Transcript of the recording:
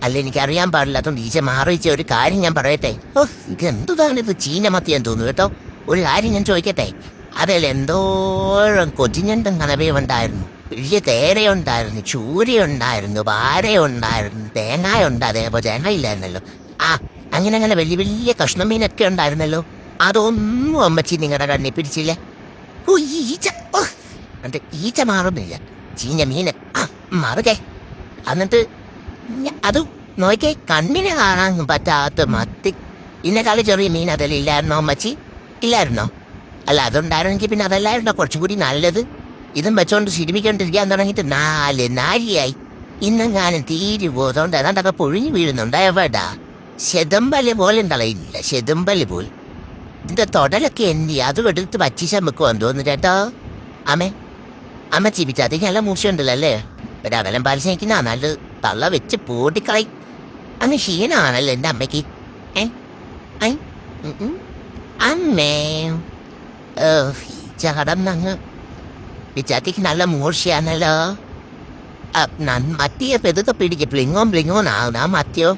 അല്ല, എനിക്കറിയാൻ പാടില്ലാത്തോണ്ട് ഈച്ച മാറിയിച്ച ഒരു കാര്യം ഞാൻ പറയട്ടെ. ഓ, ഇത് എന്തുതാണിത്, ചീനമത്തിയാൻ തോന്നുന്നു കേട്ടോ. ഒരു കാര്യം ഞാൻ ചോദിക്കട്ടെ. അതിൽ എന്തോരം കൊച്ചിഞ്ഞണ്ടും കനവയുണ്ടായിരുന്നു, വലിയ തേരയുണ്ടായിരുന്നു, ചൂരയുണ്ടായിരുന്നു, പാരയുണ്ടായിരുന്നു, തേങ്ങയുണ്ട്. അതേപോലെ തേങ്ങ ഇല്ലായിരുന്നല്ലോ. ആ, അങ്ങനെ വലിയ വലിയ കഷ്ണം മീനൊക്കെ ഉണ്ടായിരുന്നല്ലോ. അതൊന്നും അമ്മച്ചി നിങ്ങളുടെ കണ്ണി പിടിച്ചില്ലേ? ഓ, ഈച്ച! ഓ, എന്നിട്ട് ഈച്ച മാറുന്നില്ല. ചീഞ്ഞ മീന് മറുകെ. എന്നിട്ട് അത് നോക്കിയേ, കണ്ണിനെ കാണാൻ പറ്റാത്ത മത്തി. ഇന്നേക്കാളും ചെറിയ മീൻ അതിലില്ലായിരുന്നോ അമ്മച്ചി? ഇല്ലായിരുന്നോ? അല്ല, അതുണ്ടായിരുന്നെങ്കിൽ പിന്നെ അതല്ലായിരുന്നോ കുറച്ചും കൂടി നല്ലത്? ഇതും വെച്ചോണ്ട് സിനിമിക്കൊണ്ടിരിക്കാൻ തുടങ്ങിയിട്ട് 4 നാഴിയായി. ഇന്നെങ്ങാനും തീരു പോയതുകൊണ്ട് ഏതാണ്ടൊക്കെ പൊഴിഞ്ഞു വീഴുന്നുണ്ട്. എവിടാ? ശെതമ്പല് പോലും കളയുന്നില്ല, ശെതമ്പല് പോലും. ഇതിന്റെ തൊടലൊക്കെ എന്തി അതും എടുത്ത് പച്ചിശം വെക്കുവാന്ന് തോന്നുന്നു കേട്ടോ. അമ്മ ചിപ്പിച്ചാത്തേക്ക് നല്ല മൂർച്ചയുണ്ടല്ലോ അല്ലേ? ഒരകലം പാലിച്ചിരിക്കുന്ന നല്ലത്. തള്ള വെച്ച് പൂട്ടിക്കളയും. അങ്ങ് ക്ഷീണമാണല്ലോ എൻ്റെ അമ്മയ്ക്ക്. അമ്മേ, ചടന്നങ്ങ് പിച്ചാത്തേക്ക് നല്ല മൂർച്ചയാണല്ലോ. മത്തിയെ പെതുക്കെ പിടിക്കും, പ്ലിങ്ങോ നാ മത്തിയോ.